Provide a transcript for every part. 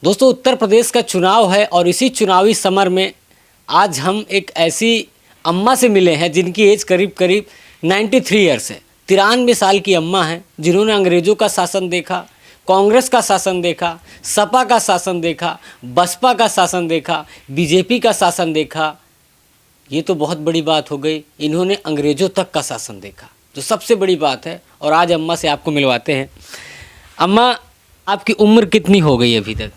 दोस्तों, उत्तर प्रदेश का चुनाव है और इसी चुनावी समर में आज हम एक ऐसी अम्मा से मिले हैं जिनकी एज करीब करीब 93 ईयर्स है। 93 साल की अम्मा हैं जिन्होंने अंग्रेज़ों का शासन देखा, कांग्रेस का शासन देखा, सपा का शासन देखा, बसपा का शासन देखा, बीजेपी का शासन देखा। ये तो बहुत बड़ी बात हो गई, इन्होंने अंग्रेज़ों तक का शासन देखा, जो सबसे बड़ी बात है। और आज अम्मा से आपको मिलवाते हैं। अम्मा, आपकी उम्र कितनी हो गई अभी तक?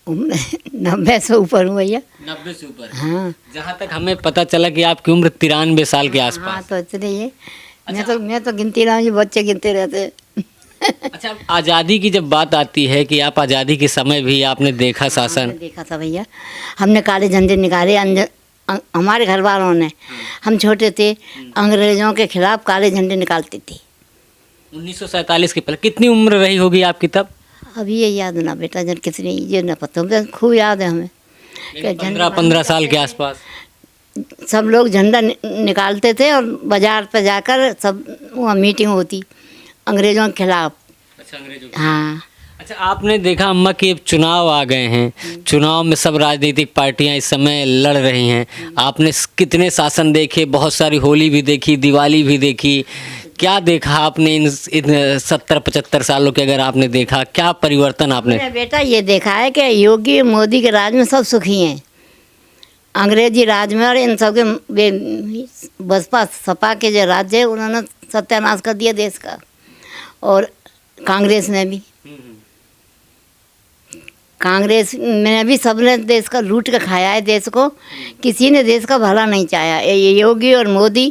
उम्र 90 से ऊपर हूँ भैया। 90 से ऊपर? हाँ। जहाँ तक हमें पता चला कि आपकी उम्र 93 साल के हाँ आसपास। तो इतने ही है। अच्छा। मैं तो गिनती रहा हूँ, ये बच्चे गिनते रहते हैं। अच्छा, आज़ादी की जब बात आती है कि आप आज़ादी के समय भी आपने देखा शासन। हमने देखा था भैया, हमने काले झंडे निकाले हमारे घर वालों ने। हम छोटे थे, अंग्रेज़ों के खिलाफ काले झंडे निकालते थे। 1947 के पहले कितनी उम्र रही होगी आपकी तब? अभी ये याद ना बेटा, जन कितनी ये ना पता, मुझे खूब याद है हमें। 15 साल के आसपास। सब लोग झंडा निकालते थे और बाजार पर जाकर सब वहाँ मीटिंग होती अंग्रेज़ों के खिलाफ। अच्छा, अंग्रेजों। हाँ। अच्छा, आपने देखा अम्मा कि अब चुनाव आ गए हैं, चुनाव में सब राजनीतिक पार्टियां इस समय लड़ रही हैं। आपने कितने शासन देखे, बहुत सारी होली भी देखी, दिवाली भी देखी। क्या देखा आपने इन 70-75 सालों के? अगर आपने देखा, क्या परिवर्तन आपने? मैंने बेटा ये देखा है कि योगी मोदी के राज में सब सुखी हैं। अंग्रेजी राज में और इन सब के बसपा सपा के जो राज्य है उन्होंने सत्यानाश कर दिया देश का, और कांग्रेस ने भी। कांग्रेस में भी सबने देश का लूट के खाया है देश को, किसी ने देश का भला नहीं चाहा। ये योगी और मोदी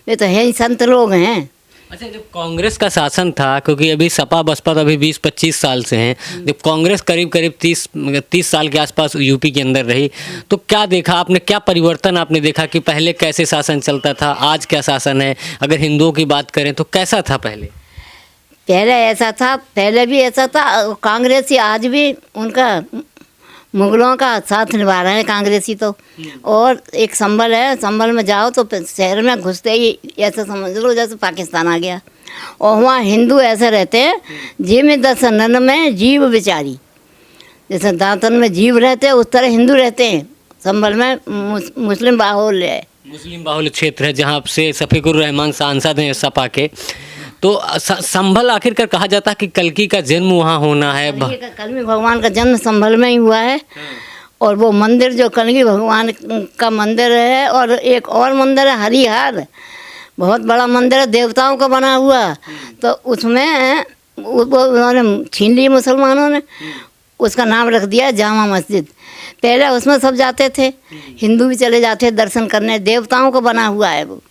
ये तो है ही संत लोग हैं। अच्छा, जब कांग्रेस का शासन था, क्योंकि अभी सपा बसपा तो अभी 20-25 साल से हैं, जब कांग्रेस करीब करीब 30 साल के आसपास यूपी के अंदर रही, तो क्या देखा आपने, क्या परिवर्तन आपने देखा कि पहले कैसे शासन चलता था, आज क्या शासन है? अगर हिंदुओं की बात करें तो कैसा था पहले? पहले ऐसा था, पहले भी ऐसा था। कांग्रेसी आज भी उनका मुगलों का साथ निभा रहे हैं कांग्रेसी तो। और एक संभल है, संभल में जाओ तो शहर में घुसते ही ऐसा समझ लो जैसे पाकिस्तान आ गया। और वहाँ हिंदू ऐसे रहते हैं जिनमें दर्शनन में जीव बेचारी, जैसे दांतन में जीव रहते हैं उस तरह हिंदू रहते हैं। संभल में मुस्लिम बाहुल्य है, मुस्लिम बाहुल्य क्षेत्र है, जहाँ से शफीकुर रहमान सांसद हैं सपा के। तो संभल आखिरकार कहा जाता है कि कल्कि का जन्म वहाँ होना है। कल्कि भगवान का जन्म संभल में ही हुआ है। और वो मंदिर जो कल्कि भगवान का मंदिर है, और एक और मंदिर है हरिहर, बहुत बड़ा मंदिर है, देवताओं का बना हुआ। तो उसमें उन्होंने छीन ली मुसलमानों ने, उसका नाम रख दिया जामा मस्जिद। पहले उसमें सब जाते थे, हिंदू भी चले जाते दर्शन करने, देवताओं का बना हुआ है वो।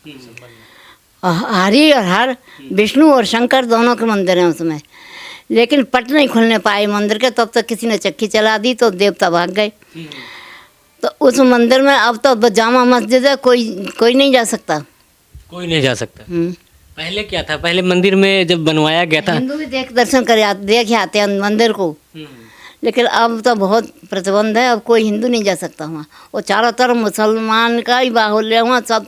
हरि और हर, विष्णु और शंकर दोनों के मंदिर हैं उसमें। लेकिन पट नहीं खुलने पाए मंदिर के, तब तक किसी ने चक्की चला दी तो देवता भाग गए। तो उस मंदिर में अब तो जामा मस्जिद है, कोई नहीं जा सकता। कोई नहीं जा सकता। पहले क्या था? पहले मंदिर में जब बनवाया गया था, हिंदू भी दर्शन देख आते हैं मंदिर को। लेकिन अब तो बहुत प्रतिबंध है, अब कोई हिंदू नहीं जा सकता वहाँ। और चारों तरफ मुसलमान का ही बाहुल्य, वहाँ सब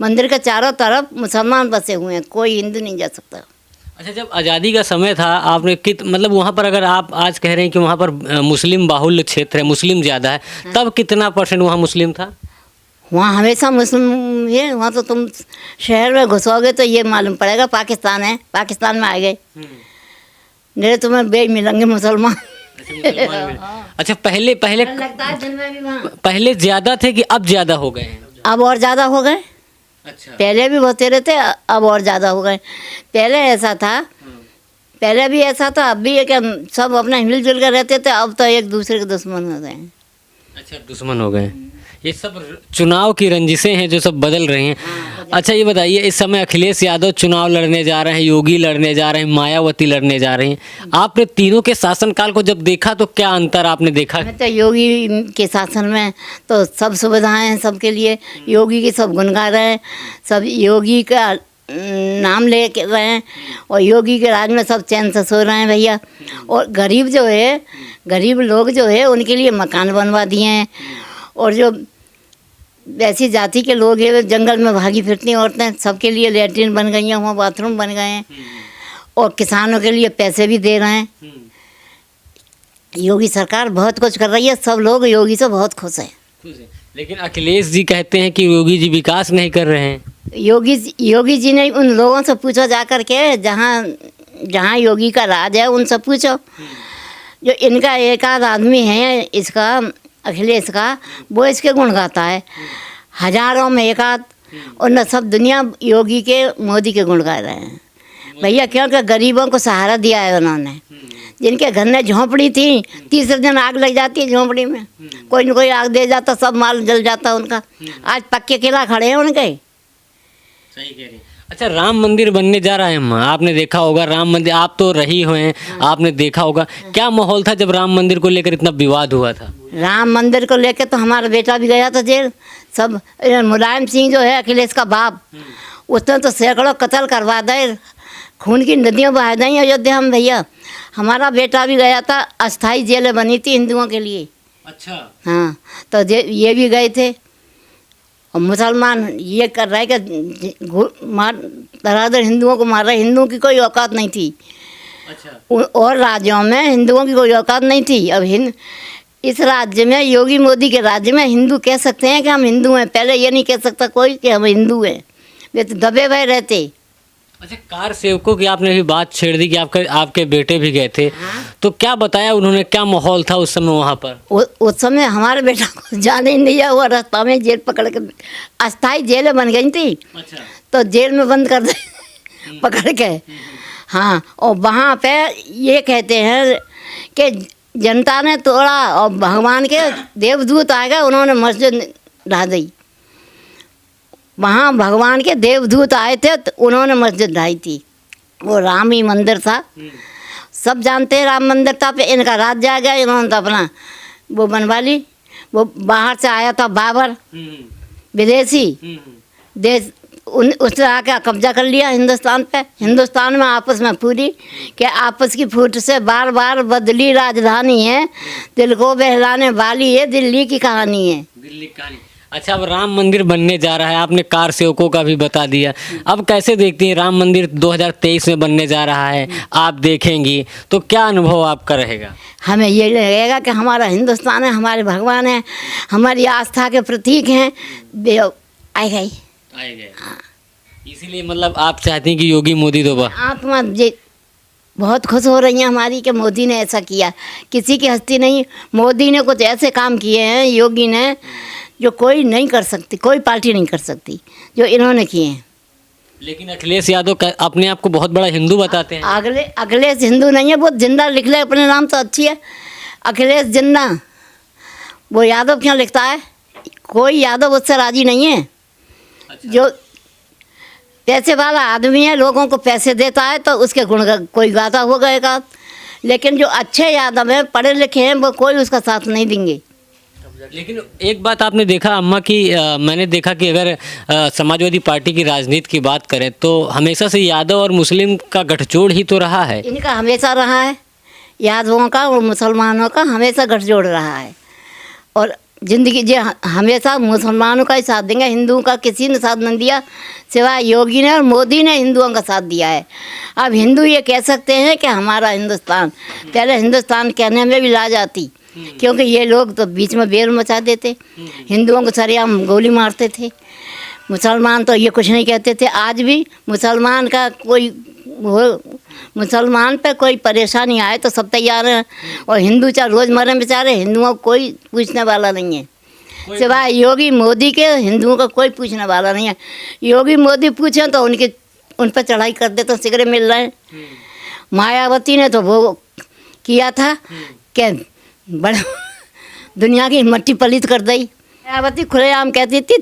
मंदिर के चारों तरफ मुसलमान बसे हुए हैं, कोई हिंदू नहीं जा सकता। अच्छा, जब आज़ादी का समय था, आपने मतलब वहाँ पर, अगर आप आज कह रहे हैं कि वहाँ पर मुस्लिम बाहुल्य क्षेत्र है, मुस्लिम ज़्यादा है, तब कितना % वहाँ मुस्लिम था? वहाँ हमेशा मुस्लिम है। वहाँ तो तुम शहर में घुसोगे तो ये मालूम पड़ेगा पाकिस्तान है, पाकिस्तान में आ गए नहीं तुम्हें बे मिलेंगे मुसलमान। अच्छा, पहले लगता है दिन में भी वहाँ पहले ज़्यादा थे कि अब ज़्यादा हो गए हैं? अब और ज़्यादा हो गए। अच्छा। पहले भी बहुत तेरे थे, अब और ज़्यादा हो गए। पहले ऐसा था, पहले भी ऐसा था, अब भी है कि सब अपना मिलजुल कर रहते थे। अब तो एक दूसरे के दुश्मन हो गए हैं। अच्छा, दुश्मन हो गए। ये सब चुनाव की रंजिशें हैं जो सब बदल रही हैं। अच्छा, ये बताइए, इस समय अखिलेश यादव चुनाव लड़ने जा रहे हैं, योगी लड़ने जा रहे हैं, मायावती लड़ने जा रही हैं। आपने तीनों के शासनकाल को जब देखा तो क्या अंतर आपने देखा? तो योगी के शासन में तो सब सुविधाएं हैं सबके लिए, योगी के सब गुण गा रहे हैं, सब योगी का नाम ले के रहे हैं, और योगी के राज में सब चैन से सो रहे हैं भैया। और गरीब जो है, गरीब लोग जो है उनके लिए मकान बनवा दिए हैं। और जो वैसी जाति के लोग हैं, जंगल में भागी फिरती औरतें, सबके लिए लैट्रिन बन गई हैं, वहाँ बाथरूम बन गए हैं। और किसानों के लिए पैसे भी दे रहे हैं। योगी सरकार बहुत कुछ कर रही है, सब लोग योगी से बहुत खुश हैं। लेकिन अखिलेश जी कहते हैं कि योगी जी विकास नहीं कर रहे हैं। योगी जी ने उन लोगों से पूछो जा कर के, जहाँ जहाँ योगी का राज है उनसे पूछो। जो इनका एक आध आदमी है, इसका अखिलेश का, वो इसके गुण गाता है, हजारों में एक आध, और न सब दुनिया योगी के मोदी के गुण गा रहे हैं भैया, क्योंकि गरीबों को सहारा दिया है उन्होंने। जिनके घर में झोंपड़ी थी, तीसरे दिन आग लग जाती है झोंपड़ी में, कोई न कोई आग दे जाता, सब माल जल जाता उनका। आज पक्के किला खड़े हैं उनके। सही कह रही हैं। अच्छा, राम मंदिर बनने जा रहा है अम्मा, आपने देखा होगा राम मंदिर, आप तो रही हुए हैं, आपने देखा होगा क्या माहौल था जब राम मंदिर को लेकर इतना विवाद हुआ था। राम मंदिर को लेकर तो हमारा बेटा भी गया था जेल। सब मुलायम सिंह जो है अखिलेश का बाप, उसने तो सैकड़ों कत्ल करवा दे, खून की नदियाँ बहा दी अयोध्या में भैया। हमारा बेटा भी गया था, अस्थाई जेलें बनी थी हिंदुओं के लिए। अच्छा। हाँ, तो ये भी गए थे। और मुसलमान ये कर रहे कि मार धराधर हिंदुओं को मार रहे, हिंदुओं की कोई औकात नहीं थी। अच्छा। और राज्यों में हिंदुओं की कोई औकात नहीं थी। अब इस राज्य में, योगी मोदी के राज्य में, हिंदू कह सकते हैं कि हम हिंदू हैं। पहले ये नहीं कह सकता कोई कि हम हिंदू हैं, वे तो दबे हुए रहते। अच्छा, कार सेवकों की आपने भी बात छेड़ दी कि आपके बेटे भी गए थे। तो क्या बताया उन्होंने, क्या माहौल था उस समय वहाँ पर? उस समय हमारे बेटा को जाने ही नहीं दिया, हुआ रास्ता में जेल पकड़ के, अस्थाई जेलें बन गई थी। अच्छा। तो जेल में बंद कर दे पकड़ के। हाँ, और वहाँ पे ये कहते हैं कि जनता ने तोड़ा और भगवान के देवदूत आ गए, उन्होंने मस्जिद ढा दी। वहाँ भगवान के देवदूत आए थे तो उन्होंने मस्जिद ढाई थी। वो राम ही मंदिर था, सब जानते हैं राम मंदिर था। पे इनका राज्य आ गया, इन्होंने तो अपना वो बनवा ली। वो बाहर से आया था बाबर, विदेशी देश, उसने आके कब्जा कर लिया हिंदुस्तान पे। हिंदुस्तान में आपस में पूरी कि आपस की फूट से बार बार बदली राजधानी है, दिल को बहलाने वाली है दिल्ली की कहानी है। दिल्ली की कहानी। अच्छा, अब राम मंदिर बनने जा रहा है, आपने कार सेवकों का भी बता दिया। अब कैसे देखती हैं राम मंदिर 2023 में बनने जा रहा है, आप देखेंगी तो क्या अनुभव आपका रहेगा? हमें ये लगेगा कि हमारा हिंदुस्तान है, हमारे भगवान है, हमारी आस्था के प्रतीक हैं, आए गए। इसीलिए मतलब आप चाहती हैं कि योगी मोदी दोबारा? आत्मा जे बहुत खुश हो रही हैं हमारी कि मोदी ने ऐसा किया। किसी की हस्ती नहीं, मोदी ने कुछ ऐसे काम किए हैं, योगी ने, जो कोई नहीं कर सकती, कोई पार्टी नहीं कर सकती जो इन्होंने किए हैं। लेकिन अखिलेश यादव अपने आप को बहुत बड़ा हिंदू बताते हैं। अखिलेश हिंदू नहीं है, वो जिंदा लिख ले अपने नाम तो अच्छी है, अखिलेश जिन्ना। वो यादव क्यों लिखता है? कोई यादव उससे राजी नहीं है। अच्छा। जो पैसे वाला आदमी है, लोगों को पैसे देता है तो उसके गुण कोई गाता हो गएगा, लेकिन जो अच्छे यादव हैं, पढ़े लिखे हैं, वो कोई उसका साथ नहीं देंगे। लेकिन एक बात आपने देखा अम्मा कि मैंने देखा कि अगर समाजवादी पार्टी की राजनीति की बात करें तो हमेशा से यादव और मुस्लिम का गठजोड़ ही तो रहा है। इनका हमेशा रहा है, यादवों का और मुसलमानों का हमेशा गठजोड़ रहा है। और ज़िंदगी जो हमेशा मुसलमानों का ही साथ देंगे, हिंदुओं का किसी ने साथ नहीं दिया, सिवाय योगी ने और मोदी ने हिंदुओं का साथ दिया है। अब हिंदू ये कह सकते हैं कि हमारा हिंदुस्तान, पहले हिंदुस्तान कहने में भी लाज आती, क्योंकि ये लोग तो बीच में बेर मचा देते, हिंदुओं को सरेआम गोली मारते थे। मुसलमान तो ये कुछ नहीं कहते थे। आज भी मुसलमान का मुसलमान पे कोई परेशानी आए तो सब तैयार हैं, और हिंदू चाहे रोज़ मरे बेचारे, हिंदुओं को कोई पूछने वाला नहीं है, सिवाय योगी मोदी के। हिंदुओं का कोई पूछने वाला नहीं है। योगी मोदी पूछें तो उन पर चढ़ाई कर देते, सिगरेट मिल रहे हैं। मायावती ने तो वो किया था कि बड़ा दुनिया की मट्टी पलीत कर दी। मायावती खुलेआम कहती थी,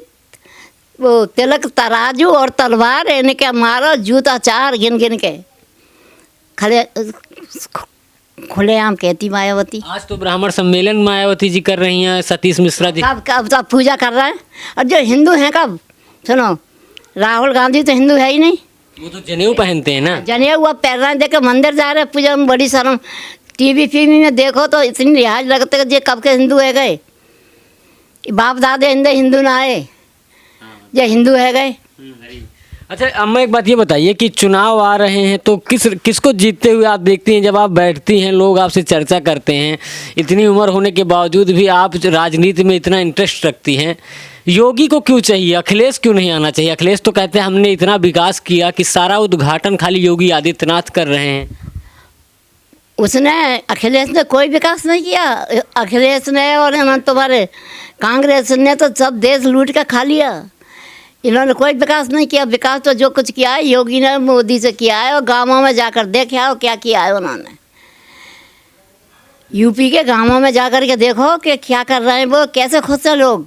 वो तिलक तराजू और तलवार इनके मारो, जूता चार गिन गिन के खुलेआम कहती मायावती। आज तो ब्राह्मण सम्मेलन मायावती जी कर रही हैं, सतीश मिश्रा जी कब पूजा कर रहे हैं। और जो हिंदू हैं, कब सुनो, राहुल गांधी तो हिंदू है ही नहीं, वो तो जनेऊ पहनते हैं ना। जनेऊ अब पहन रहे हैं, देखे मंदिर जा रहे हैं पूजा में, बड़ी शर्म। टीवी में देखो तो इतनी लिहाज लगते हैं जे कब के हिंदू है गए, बाप दादे हिंदू ना आए, जे हिंदू है गए। अच्छा अम्मा, एक बात ये बताइए कि चुनाव आ रहे हैं तो किसको जीतते हुए आप देखती हैं? जब आप बैठती हैं, लोग आपसे चर्चा करते हैं, इतनी उम्र होने के बावजूद भी आप राजनीति में इतना इंटरेस्ट रखती हैं, योगी को क्यों चाहिए? अखिलेश क्यों नहीं आना चाहिए? अखिलेश तो कहते हैं हमने इतना विकास किया कि सारा उद्घाटन खाली योगी आदित्यनाथ कर रहे हैं। उसने, अखिलेश ने कोई विकास नहीं किया। अखिलेश ने और तुम्हारे कांग्रेस ने तो सब देश लूट कर खा लिया। इन्होंने कोई विकास नहीं किया। विकास तो जो कुछ किया है योगी ने मोदी से किया है, और गांवों में जाकर देखा हो क्या किया है उन्होंने। यूपी के गांवों में जाकर के देखो कि क्या कर रहे हैं वो, कैसे खुश हैं लोग,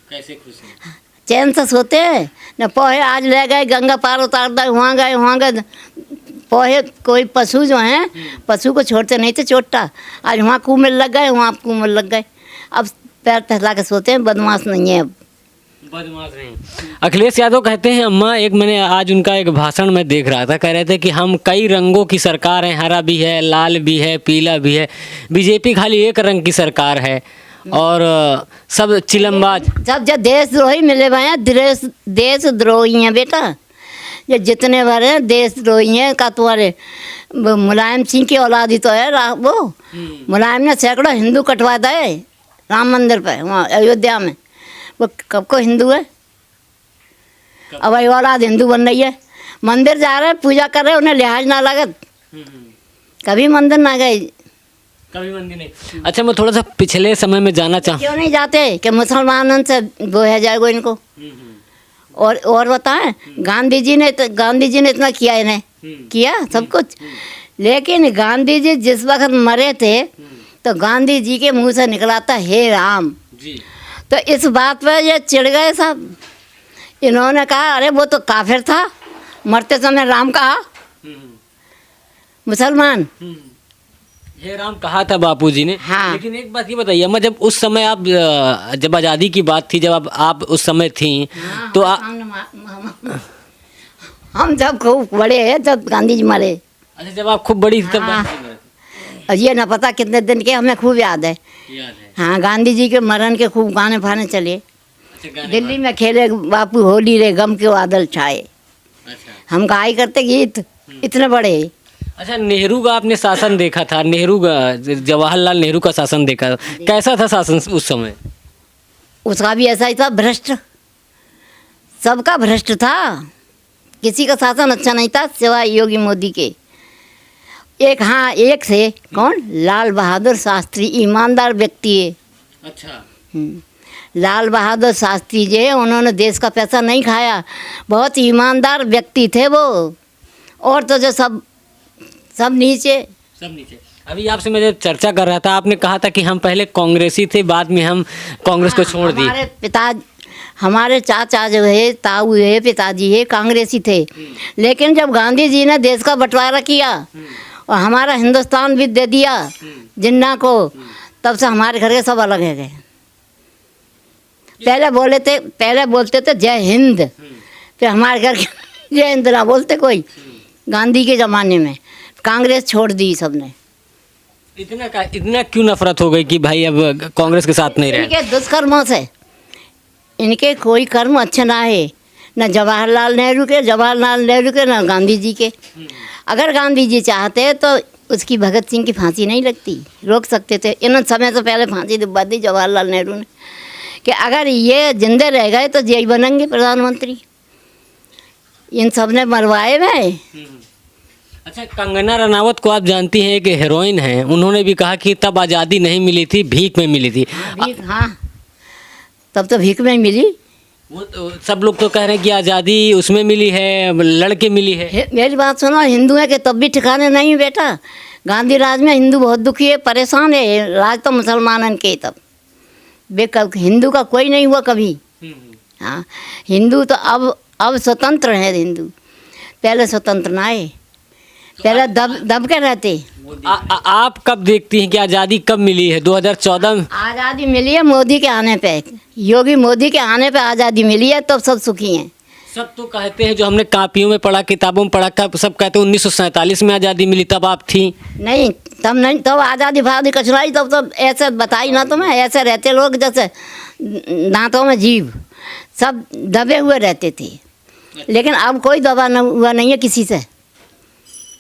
कैसे खुश हैं, चैन से सोते हैं न। पोहे आज ले गए गंगा पार उतार दे, वहाँ गए पोहे। कोई पशु जो हैं, पशु को छोड़ते नहीं थे चोटा, आज वहाँ कुमिर लग गए, वहाँ कुमिर लग गए। अब पैर फैला के सोते हैं, बदमाश नहीं है अब। बदमाश नहीं। अखिलेश यादव कहते हैं अम्मा, एक मैंने आज उनका एक भाषण में देख रहा था, कह रहे थे कि हम कई रंगों की सरकार है, हरा भी है, लाल भी है, पीला भी है, बीजेपी खाली एक रंग की सरकार है और सब चिलमबाज। सब जब देशद्रोही मिले हुए हैं, देशद्रोही हैं बेटा। ये जितने भर हैं देशद्रोही हैं। का तुम्हारे मुलायम सिंह की औलादी तो है वो। मुलायम ने सैकड़ों हिंदू कटवा दिए राम मंदिर पे, वहाँ अयोध्या में। वो कब को हिंदू है? अब वही औलाद हिंदू बन रही है। मंदिर जा रहे हैं, पूजा कर रहे हैं, उन्हें लिहाज ना लगत, कभी मंदिर ना गए, कभी मंदिर नहीं। अच्छा, मैं थोड़ा सा पिछले समय में जाना चाहूँ। क्यों नहीं जाते कि मुसलमानों से बोया जाएगा इनको। और बताएं, गांधी जी ने इतना किया, इन्हें किया सब कुछ। लेकिन गांधी जी जिस वक्त मरे थे तो गांधी जी के मुंह से निकला था हे राम जी। तो इस बात पर ये चिढ़ गए सब। इन्होंने कहा अरे वो तो काफिर था, मरते समय राम कहा। मुसलमान हे राम कहा था बापूजी ने। हाँ। लेकिन एक बात ये बताइए अम्मा, जब उस समय आप, जब आज़ादी की बात थी, जब आप उस समय थी, हाँ, तो हम जब खूब बड़े हैं जब गांधी जी मरे। अच्छा, जब आप खूब बड़ी थी तब हाँ। गांधी जी मरे थे। और ये ना पता कितने दिन के, हमें खूब याद है। हाँ, गांधी जी के मरण के खूब गाने फाने चले। अच्छा, दिल्ली में खेले बापू होली रे, गम के बादल छाए। अच्छा। हम गाई करते गीत इतने बड़े। अच्छा, नेहरू का आपने शासन देखा था, नेहरू का, जवाहरलाल नेहरू का शासन देखा, कैसा था शासन उस समय? उसका भी ऐसा ही था, भ्रष्ट, सबका भ्रष्ट था। किसी का शासन अच्छा नहीं था सिवाय योगी मोदी के। एक से कौन, लाल बहादुर शास्त्री, ईमानदार व्यक्ति है। अच्छा। लाल बहादुर शास्त्री जी, उन्होंने देश का पैसा नहीं खाया, बहुत ईमानदार व्यक्ति थे वो। और तो जो सब नीचे। अभी आपसे मैं जब चर्चा कर रहा था, आपने कहा था कि हम पहले कांग्रेसी थे, बाद में हम कांग्रेस को छोड़ दिए। हमारे चाचा जो है, ताऊ है, पिताजी है, कांग्रेसी थे। लेकिन जब गांधी जी ने देश का बंटवारा किया और हमारा हिंदुस्तान भी दे दिया जिन्ना को, तब से हमारे घर के सब अलग है गए। पहले बोलते थे जय हिंद, फिर हमारे घर के जय हिंद ना बोलते कोई। गांधी के ज़माने में कांग्रेस छोड़ दी सबने। इतना क्यों नफरत हो गई कि भाई अब कांग्रेस के साथ नहीं रहे? इनके दुष्कर्मों से, इनके कोई कर्म अच्छे ना है, न जवाहरलाल नेहरू के न गांधी जी के। अगर गांधी जी चाहते तो उसकी भगत सिंह की फांसी नहीं लगती, रोक सकते थे। इन समय से पहले फांसी दिलवा दी जवाहरलाल नेहरू ने कि अगर ये जिंदे रह गए तो यही बनेंगे प्रधानमंत्री। इन सब ने मरवाए हुए। अच्छा, कंगना रनावत को आप जानती हैं कि हीरोइन हैं, उन्होंने भी कहा कि तब आज़ादी नहीं मिली थी, भीख में मिली थी। हाँ, तब तो भीख में मिली। वो तो सब लोग तो कह रहे हैं कि आज़ादी उसमें मिली है, लड़के मिली है। मेरी बात सुनो, हिंदू है कि तब भी ठिकाने नहीं बेटा। गांधी राज में हिंदू बहुत दुखी है, परेशान है। राज तो मुसलमानन के, तब हिंदू का कोई नहीं हुआ कभी। हाँ, हिंदू तो अब स्वतंत्र है हिंदू, पहले स्वतंत्र ना है, पहले दब के रहते। आप कब देखती हैं कि आज़ादी कब मिली है? 2014 में आज़ादी मिली है मोदी के आने पे, योगी मोदी के आने पे आज़ादी मिली है, तब सब सुखी हैं। सब तो कहते हैं, जो हमने कापियों में पढ़ा, किताबों में पढ़ा, सब कहते हैं 1947 में आज़ादी मिली, तब आप थी? नहीं, तब आज़ादी फादी कचराई, तब ऐसे बताई ना तुम्हें। ऐसे रहते लोग जैसे दांतों में जीभ, सब दबे हुए रहते थे। लेकिन अब कोई दवा न हुआ नहीं है किसी से।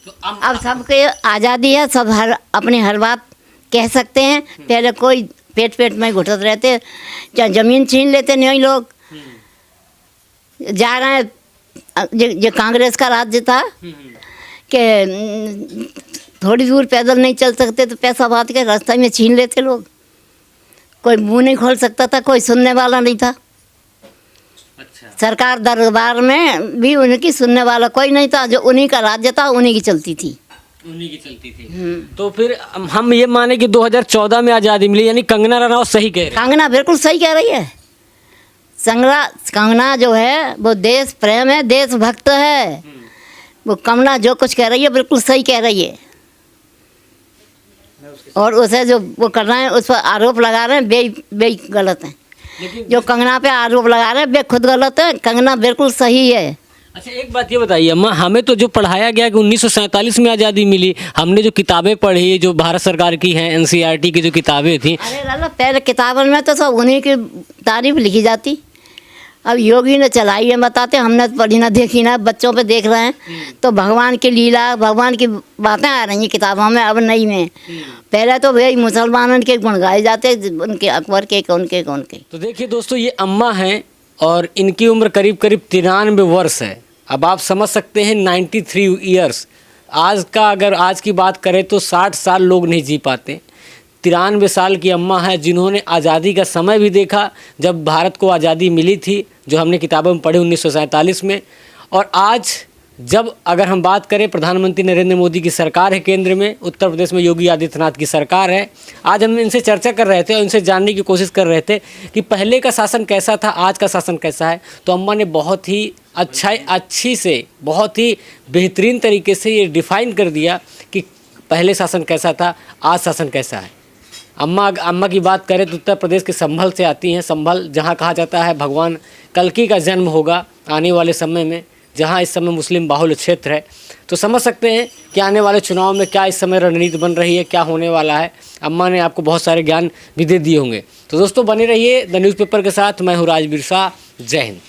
तो अब सबके आज़ादी है, सब हर बात कह सकते हैं। पहले कोई पेट पेट में घुटत रहते, चाहे ज़मीन छीन लेते नहीं लोग। जा रहे हैं जो कांग्रेस का राज्य था कि थोड़ी दूर पैदल नहीं चल सकते तो पैसा बात के रास्ते में छीन लेते लोग। कोई मुंह नहीं खोल सकता था, कोई सुनने वाला नहीं था। अच्छा। सरकार दरबार में भी उनकी सुनने वाला कोई नहीं था। जो उन्हीं का राज्य था उन्हीं की चलती थी। उन्हीं की चलती थी। तो फिर हम ये माने कि 2014 में आज़ादी मिली, यानी कंगना रनावत सही कह रहे हैं। कंगना बिल्कुल सही कह रही है। कंगना जो है वो देश प्रेम है, देशभक्त है। वो कंगना जो कुछ कह रही है बिल्कुल सही कह रही है। और उसे जो वो कर रहे हैं उस पर आरोप लगा रहे हैं बे गलत है। लेकिन जो कंगना पे आरोप लगा रहे हैं वे खुद गलत है, कंगना बिल्कुल सही है। अच्छा, एक बात ये बताइए अम्मा, हमें तो जो पढ़ाया गया कि 1947 में आज़ादी मिली, हमने जो किताबें पढ़ी जो भारत सरकार की हैं, एनसीईआरटी की जो किताबें थी। अरे लाला पहले किताबों में तो सब उन्हीं की तारीफ लिखी जाती। अब योगी ने चलाई है बताते, हमने तो पढ़ी ना देखी ना, बच्चों पे देख रहे हैं तो भगवान की लीला भगवान की बातें आ रही हैं किताबों में। अब नहीं में पहले तो भाई मुसलमानों के गुण गाए जाते, उनके अकबर के उनके। तो देखिए दोस्तों, ये अम्मा हैं और इनकी उम्र करीब करीब 93 वर्ष है। अब आप समझ सकते हैं 93 ईयर्स। आज की बात करें तो 60 साल लोग नहीं जी पाते। 93 साल की अम्मा है जिन्होंने आज़ादी का समय भी देखा जब भारत को आज़ादी मिली थी, जो हमने किताबों में पढ़ी 1947 में। और आज जब अगर हम बात करें, प्रधानमंत्री नरेंद्र मोदी की सरकार है केंद्र में, उत्तर प्रदेश में योगी आदित्यनाथ की सरकार है। आज हम इनसे चर्चा कर रहे थे और इनसे जानने की कोशिश कर रहे थे कि पहले का शासन कैसा था, आज का शासन कैसा है। तो अम्मा ने बहुत ही अच्छी से बहुत ही बेहतरीन तरीके से ये डिफ़ाइन कर दिया कि पहले शासन कैसा था, आज शासन कैसा है। अम्मा की बात करें तो उत्तर प्रदेश के संभल से आती हैं। संभल जहाँ कहा जाता है भगवान कल्कि का जन्म होगा आने वाले समय में, जहाँ इस समय मुस्लिम बाहुल्य क्षेत्र है। तो समझ सकते हैं कि आने वाले चुनाव में क्या इस समय रणनीति बन रही है, क्या होने वाला है। अम्मा ने आपको बहुत सारे ज्ञान भी दे दिए होंगे। तो दोस्तों बने रहिए द न्यूज़पेपर के साथ। मैं हूँ राजवीर शाह। जय हिंद।